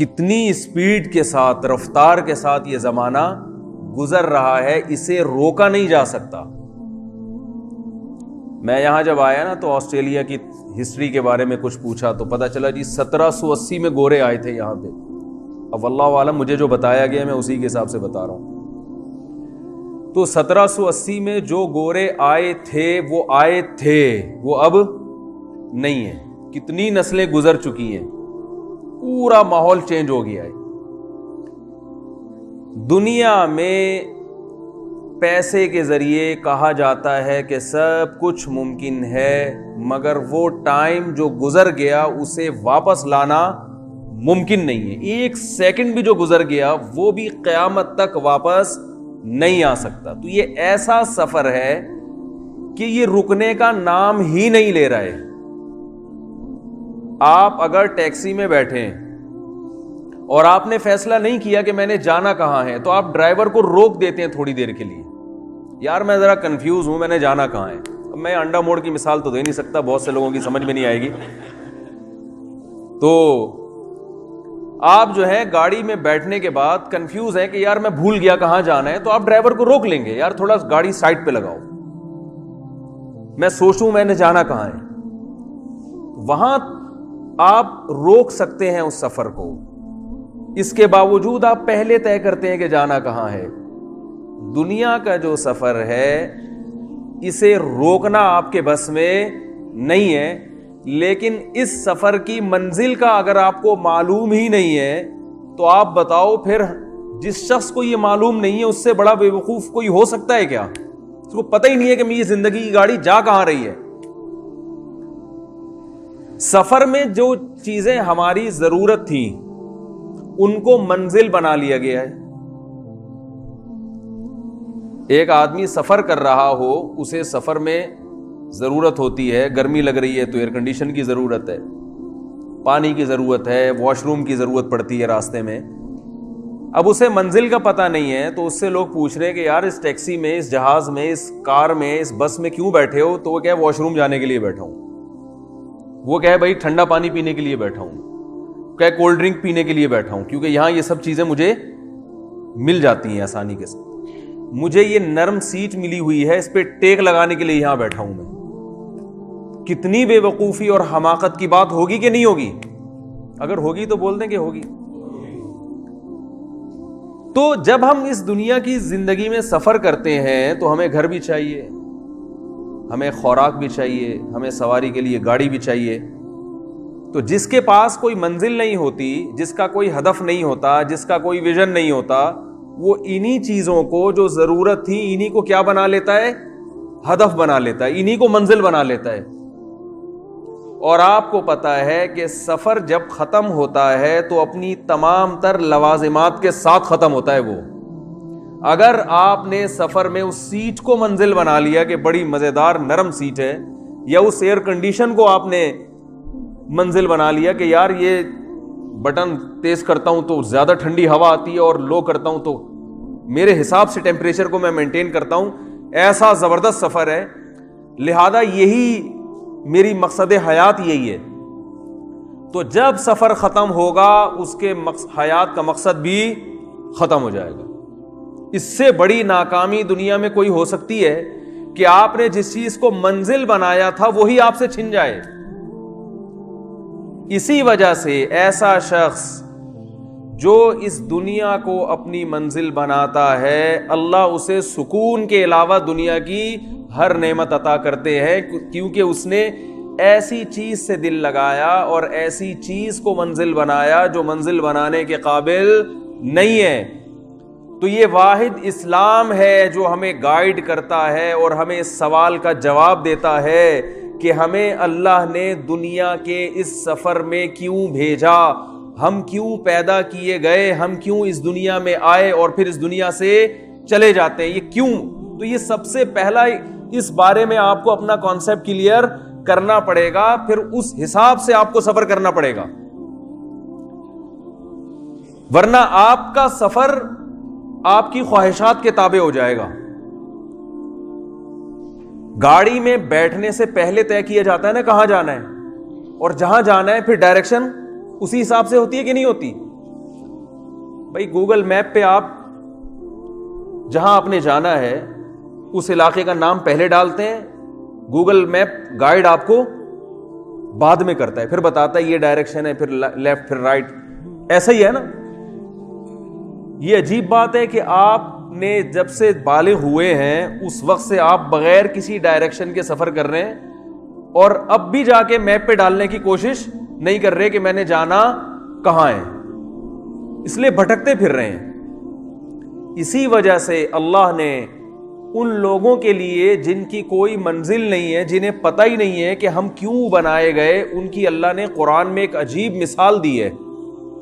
کتنی اسپیڈ کے ساتھ، رفتار کے ساتھ یہ زمانہ گزر رہا ہے، اسے روکا نہیں جا سکتا۔ میں یہاں جب آیا نا تو آسٹریلیا کی ہسٹری کے بارے میں کچھ پوچھا تو پتا چلا جی 1780 میں گورے آئے تھے یہاں پہ۔ اب اللہ عالم، مجھے جو بتایا گیا میں اسی کے حساب سے بتا رہا ہوں۔ تو 1780 میں جو گورے آئے تھے وہ اب نہیں ہیں۔ کتنی نسلیں گزر چکی ہیں، پورا ماحول چینج ہو گیا ہے۔ دنیا میں پیسے کے ذریعے کہا جاتا ہے کہ سب کچھ ممکن ہے، مگر وہ ٹائم جو گزر گیا اسے واپس لانا ممکن نہیں ہے۔ ایک سیکنڈ بھی جو گزر گیا وہ بھی قیامت تک واپس نہیں آ سکتا۔ تو یہ ایسا سفر ہے کہ یہ رکنے کا نام ہی نہیں لے رہا ہے۔ آپ اگر ٹیکسی میں بیٹھے اور آپ نے فیصلہ نہیں کیا کہ میں نے جانا کہاں ہے، تو آپ ڈرائیور کو روک دیتے ہیں تھوڑی دیر کے لیے، یار میں ذرا کنفیوز ہوں، میں نے جانا کہاں ہے۔ اب میں انڈا موڑ کی مثال تو دے نہیں سکتا، بہت سے لوگوں کی سمجھ میں نہیں آئے گی۔ تو آپ جو ہے گاڑی میں بیٹھنے کے بعد کنفیوز ہیں کہ یار میں بھول گیا کہاں جانا ہے، تو آپ ڈرائیور کو روک لیں گے، یار تھوڑا گاڑی سائڈ پہ لگاؤ، میں سوچوں میں نے جانا کہاں ہے۔ وہاں آپ روک سکتے ہیں اس سفر کو، اس کے باوجود آپ پہلے طے کرتے ہیں کہ جانا کہاں ہے۔ دنیا کا جو سفر ہے اسے روکنا آپ کے بس میں نہیں ہے، لیکن اس سفر کی منزل کا اگر آپ کو معلوم ہی نہیں ہے تو آپ بتاؤ پھر جس شخص کو یہ معلوم نہیں ہے اس سے بڑا بے وقوف کوئی ہو سکتا ہے کیا؟ اس کو پتہ ہی نہیں ہے کہ میری زندگی کی گاڑی جا کہاں رہی ہے۔ سفر میں جو چیزیں ہماری ضرورت تھی ان کو منزل بنا لیا گیا ہے۔ ایک آدمی سفر کر رہا ہو، اسے سفر میں ضرورت ہوتی ہے، گرمی لگ رہی ہے تو ایئر کنڈیشن کی ضرورت ہے، پانی کی ضرورت ہے، واش روم کی ضرورت پڑتی ہے راستے میں۔ اب اسے منزل کا پتہ نہیں ہے تو اس سے لوگ پوچھ رہے ہیں کہ یار اس ٹیکسی میں، اس جہاز میں، اس کار میں، اس بس میں کیوں بیٹھے ہو؟ تو وہ کہے واش روم جانے کے لیے بیٹھا ہوں، وہ کہے بھائی ٹھنڈا پانی پینے کے لیے بیٹھا ہوں، کہے کولڈ ڈرنک پینے کے لیے بیٹھا ہوں، کیونکہ یہاں یہ سب چیزیں مجھے مل جاتی ہیں آسانی کے ساتھ، مجھے یہ نرم سیٹ ملی ہوئی ہے، اس پہ ٹیک لگانے کے لیے یہاں بیٹھا ہوں میں۔ کتنی بے وقوفی اور حماقت کی بات ہوگی کہ نہیں ہوگی؟ اگر ہوگی تو بول دیں کہ ہوگی۔ تو جب ہم اس دنیا کی زندگی میں سفر کرتے ہیں تو ہمیں گھر بھی چاہیے، ہمیں خوراک بھی چاہیے، ہمیں سواری کے لیے گاڑی بھی چاہیے۔ تو جس کے پاس کوئی منزل نہیں ہوتی، جس کا کوئی ہدف نہیں ہوتا، جس کا کوئی ویژن نہیں ہوتا، وہ انہی چیزوں کو جو ضرورت تھی انہی کو کیا بنا لیتا ہے؟ ہدف بنا لیتا ہے، انہی کو منزل بنا لیتا ہے۔ اور آپ کو پتا ہے کہ سفر جب ختم ہوتا ہے تو اپنی تمام تر لوازمات کے ساتھ ختم ہوتا ہے۔ وہ اگر آپ نے سفر میں اس سیٹ کو منزل بنا لیا کہ بڑی مزیدار نرم سیٹ ہے، یا اس ایئر کنڈیشن کو آپ نے منزل بنا لیا کہ یار یہ بٹن تیز کرتا ہوں تو زیادہ ٹھنڈی ہوا آتی ہے اور لو کرتا ہوں تو میرے حساب سے ٹیمپریچر کو میں مینٹین کرتا ہوں، ایسا زبردست سفر ہے، لہذا یہی میری مقصد حیات یہی ہے۔ تو جب سفر ختم ہوگا اس کے حیات کا مقصد بھی ختم ہو جائے گا۔ اس سے بڑی ناکامی دنیا میں کوئی ہو سکتی ہے کہ آپ نے جس چیز کو منزل بنایا تھا وہی آپ سے چھن جائے۔ اسی وجہ سے ایسا شخص جو اس دنیا کو اپنی منزل بناتا ہے، اللہ اسے سکون کے علاوہ دنیا کی ہر نعمت عطا کرتے ہیں، کیونکہ اس نے ایسی چیز سے دل لگایا اور ایسی چیز کو منزل بنایا جو منزل بنانے کے قابل نہیں ہے۔ تو یہ واحد اسلام ہے جو ہمیں گائیڈ کرتا ہے اور ہمیں اس سوال کا جواب دیتا ہے کہ ہمیں اللہ نے دنیا کے اس سفر میں کیوں بھیجا، ہم کیوں پیدا کیے گئے، ہم کیوں اس دنیا میں آئے اور پھر اس دنیا سے چلے جاتے ہیں، یہ کیوں؟ تو یہ سب سے پہلا اس بارے میں آپ کو اپنا کانسیپٹ کلیئر کرنا پڑے گا، پھر اس حساب سے آپ کو سفر کرنا پڑے گا، ورنہ آپ کا سفر آپ کی خواہشات کے تابع ہو جائے گا۔ گاڑی میں بیٹھنے سے پہلے طے کیا جاتا ہے نا کہاں جانا ہے، اور جہاں جانا ہے پھر ڈائریکشن اسی حساب سے ہوتی ہے کہ نہیں ہوتی؟ بھائی گوگل میپ پہ آپ جہاں آپ نے جانا ہے اس علاقے کا نام پہلے ڈالتے ہیں, گوگل میپ گائیڈ آپ کو بعد میں کرتا ہے, پھر بتاتا ہے یہ ڈائریکشن ہے, پھر لیفٹ پھر رائٹ, ایسا ہی ہے نا. یہ عجیب بات ہے کہ آپ نے جب سے بالغ ہوئے ہیں اس وقت سے آپ بغیر کسی ڈائریکشن کے سفر کر رہے ہیں, اور اب بھی جا کے میپ پہ ڈالنے کی کوشش نہیں کر رہے کہ میں نے جانا کہاں ہے, اس لیے بھٹکتے پھر رہے ہیں. اسی وجہ سے اللہ نے ان لوگوں کے لیے جن کی کوئی منزل نہیں ہے, جنہیں پتہ ہی نہیں ہے کہ ہم کیوں بنائے گئے, ان کی اللہ نے قرآن میں ایک عجیب مثال دی ہے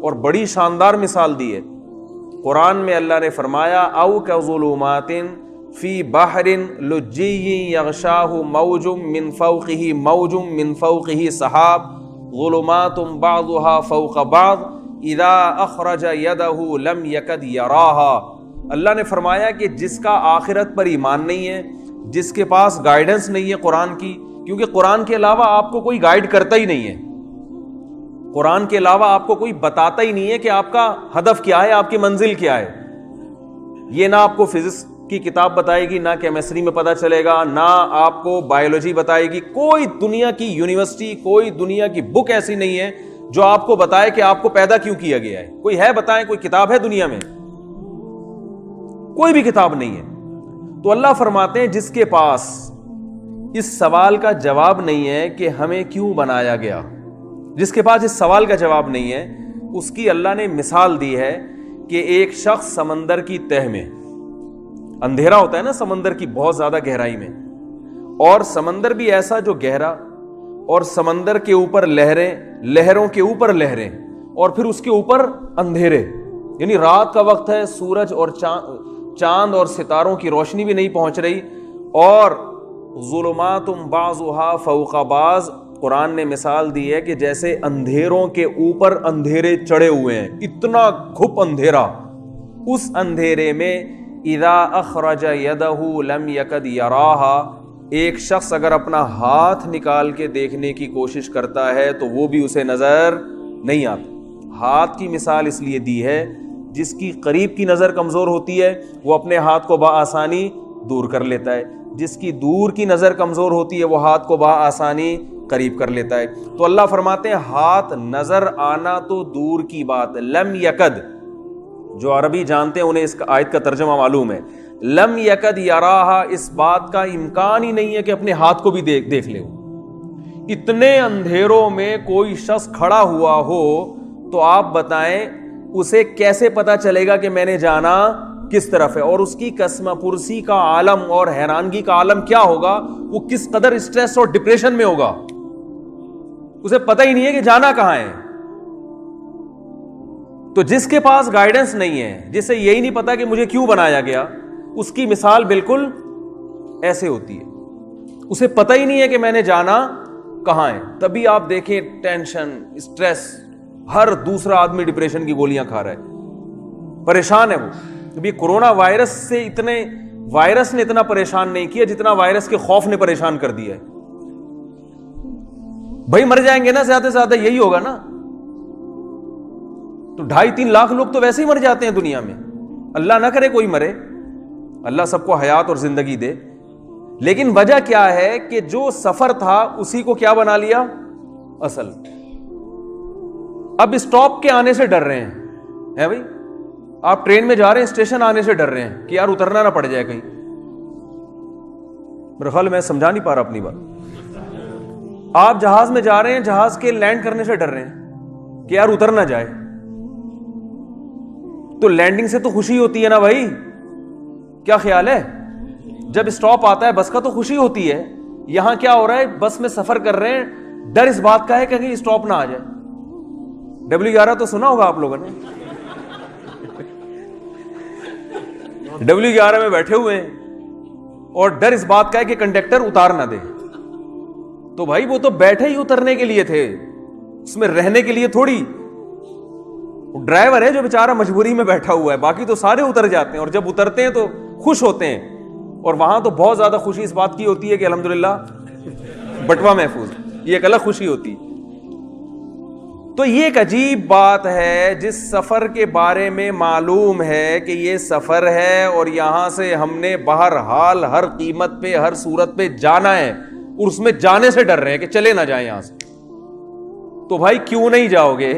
اور بڑی شاندار مثال دی ہے. قرآن میں اللہ نے فرمایا او کظلمات فی بحر لجی یغشاہ موج من فوقہ موج من فوقہ سحاب ظلمات بعضها فوق بعض اذا اخرج یدہ لم یکد یراہا. اللہ نے فرمایا کہ جس کا آخرت پر ایمان نہیں ہے, جس کے پاس گائیڈنس نہیں ہے قرآن کی, کیونکہ قرآن کے علاوہ آپ کو کوئی گائیڈ کرتا ہی نہیں ہے, قرآن کے علاوہ آپ کو کوئی بتاتا ہی نہیں ہے کہ آپ کا ہدف کیا ہے, آپ کی منزل کیا ہے. یہ نہ آپ کو فزکس کی کتاب بتائے گی, نہ کیمسٹری میں پتہ چلے گا, نہ آپ کو بایولوجی بتائے گی. کوئی دنیا کی یونیورسٹی, کوئی دنیا کی بک ایسی نہیں ہے جو آپ کو بتائے کہ آپ کو پیدا کیوں کیا گیا ہے. کوئی ہے بتائیں, کوئی کتاب ہے دنیا میں؟ کوئی بھی کتاب نہیں ہے. تو اللہ فرماتے ہیں جس کے پاس اس سوال کا جواب نہیں ہے کہ ہمیں کیوں بنایا گیا, جس کے پاس اس سوال کا جواب نہیں ہے, اس کی اللہ نے مثال دی ہے کہ ایک شخص سمندر کی تہ میں, اندھیرا ہوتا ہے نا سمندر کی بہت زیادہ گہرائی میں, اور سمندر بھی ایسا جو گہرا, اور سمندر کے اوپر لہریں, لہروں کے اوپر لہریں, اور پھر اس کے اوپر اندھیرے, یعنی رات کا وقت ہے, سورج اور چاند اور ستاروں کی روشنی بھی نہیں پہنچ رہی, اور ظلمات بعضها فوق بعض. قرآن نے مثال دی ہے کہ جیسے اندھیروں کے اوپر اندھیرے چڑھے ہوئے ہیں, اتنا گھپ اندھیرا. اس اندھیرے میں اذا اخرج یدہ لم یکد یراہا, ایک شخص اگر اپنا ہاتھ نکال کے دیکھنے کی کوشش کرتا ہے تو وہ بھی اسے نظر نہیں آتا. ہاتھ کی مثال اس لیے دی ہے, جس کی قریب کی نظر کمزور ہوتی ہے وہ اپنے ہاتھ کو بآسانی دور کر لیتا ہے, جس کی دور کی نظر کمزور ہوتی ہے وہ ہاتھ کو بآسانی قریب کر لیتا ہے. تو اللہ فرماتے ہیں ہاتھ نظر آنا تو دور کی بات, لم یکد, جو عربی جانتے ہیں انہیں اس آیت کا ترجمہ معلوم ہے, لم یکد یراہا, اس بات کا امکان ہی نہیں ہے کہ اپنے ہاتھ کو بھی دیکھ لے. اتنے اندھیروں میں کوئی شخص کھڑا ہوا ہو تو آپ بتائیں اسے کیسے پتا چلے گا کہ میں نے جانا کس طرف ہے, اور اس کی قسم پرسی کا عالم اور حیرانگی کا عالم کیا ہوگا, وہ کس قدر اسٹریس اور ڈپریشن میں ہوگا, اسے پتہ ہی نہیں ہے کہ جانا کہاں ہے. تو جس کے پاس گائیڈنس نہیں ہے, جسے یہی نہیں پتا کہ مجھے کیوں بنایا گیا, اس کی مثال بالکل ایسے ہوتی ہے. اسے پتہ ہی نہیں ہے کہ میں نے جانا کہاں ہے. تبھی آپ دیکھیں ٹینشن, اسٹریس, ہر دوسرا آدمی ڈپریشن کی گولیاں کھا رہا ہے, پریشان ہے وہ. ابھی کرونا وائرس سے وائرس نے اتنا پریشان نہیں کیا جتنا وائرس کے خوف نے پریشان کر دیا ہے. بھائی مر جائیں گے نا زیادہ سے زیادہ, یہی ہوگا نا. تو 2.5-3 لاکھ لوگ تو ویسے ہی مر جاتے ہیں دنیا میں. اللہ نہ کرے کوئی مرے, اللہ سب کو حیات اور زندگی دے. لیکن وجہ کیا ہے کہ جو سفر تھا اسی کو کیا بنا لیا اصل. اب اسٹاپ کے آنے سے ڈر رہے ہیں بھائی, آپ ٹرین میں جا رہے ہیں, اسٹیشن آنے سے ڈر رہے ہیں کہ یار اترنا نہ پڑ جائے کہیں. میرے خیال میں سمجھا نہیں پا رہا اپنی بات. آپ جہاز میں جا رہے ہیں, جہاز کے لینڈ کرنے سے ڈر رہے ہیں کہ یار اتر نہ جائے. تو لینڈنگ سے تو خوشی ہوتی ہے نا بھائی, کیا خیال ہے؟ جب اسٹاپ آتا ہے بس کا تو خوشی ہوتی ہے. یہاں کیا ہو رہا ہے, بس میں سفر کر رہے ہیں, ڈر اس بات کا ہے کہ کہیں اسٹاپ نہ آ جائے. W11 تو سنا ہوگا آپ لوگوں نے, W11 میں بیٹھے ہوئے ہیں اور ڈر اس بات کا ہے کہ کنڈکٹر اتار نہ دے. تو بھائی وہ تو بیٹھے ہی اترنے کے لیے تھے, اس میں رہنے کے لیے تھوڑی. ڈرائیور ہے جو بیچارہ مجبوری میں بیٹھا ہوا ہے, باقی تو سارے اتر جاتے ہیں, اور جب اترتے ہیں تو خوش ہوتے ہیں. اور وہاں تو بہت زیادہ خوشی اس بات کی ہوتی ہے کہ الحمدللہ بٹوا محفوظ, یہ ایک الگ خوشی ہوتی ہے. تو یہ ایک عجیب بات ہے، جس سفر کے بارے میں معلوم ہے کہ یہ سفر ہے اور یہاں سے ہم نے بہرحال ہر قیمت پہ ہر صورت پہ جانا ہے، اور اس میں جانے سے ڈر رہے ہیں کہ چلے نہ جائیں یہاں سے، تو بھائی کیوں نہیں جاؤ گے؟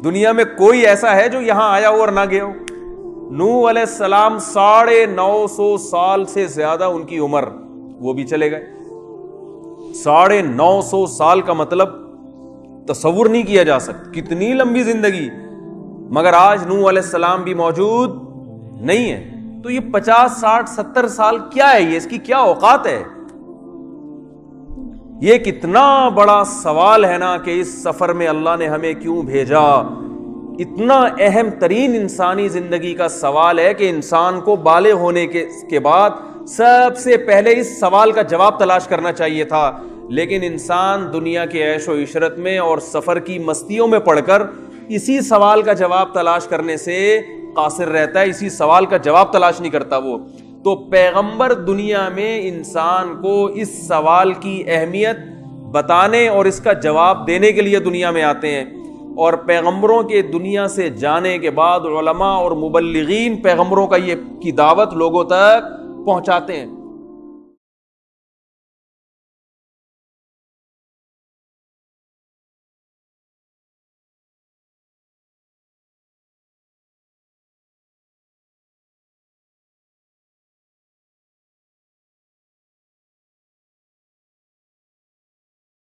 دنیا میں کوئی ایسا ہے جو یہاں آیا ہو اور نہ گیا ہو؟ نوح علیہ السلام 950 سال سے زیادہ ان کی عمر، وہ بھی چلے گئے۔ 950 سال کا مطلب تصور نہیں کیا جا سکتا، کتنی لمبی زندگی، مگر آج نوح علیہ السلام بھی موجود نہیں ہے۔ تو یہ 50 60 70 سال کیا ہے؟ یہ اس کی کیا اوقات ہے؟ یہ کتنا بڑا سوال ہے نا کہ اس سفر میں اللہ نے ہمیں کیوں بھیجا۔ اتنا اہم ترین انسانی زندگی کا سوال ہے کہ انسان کو بالغ ہونے کے بعد سب سے پہلے اس سوال کا جواب تلاش کرنا چاہیے تھا، لیکن انسان دنیا کے عیش و عشرت میں اور سفر کی مستیوں میں پڑھ کر اسی سوال کا جواب تلاش کرنے سے قاصر رہتا ہے، اسی سوال کا جواب تلاش نہیں کرتا وہ۔ تو پیغمبر دنیا میں انسان کو اس سوال کی اہمیت بتانے اور اس کا جواب دینے کے لیے دنیا میں آتے ہیں، اور پیغمبروں کے دنیا سے جانے کے بعد علماء اور مبلغین پیغمبروں کی دعوت لوگوں تک پہنچاتے ہیں۔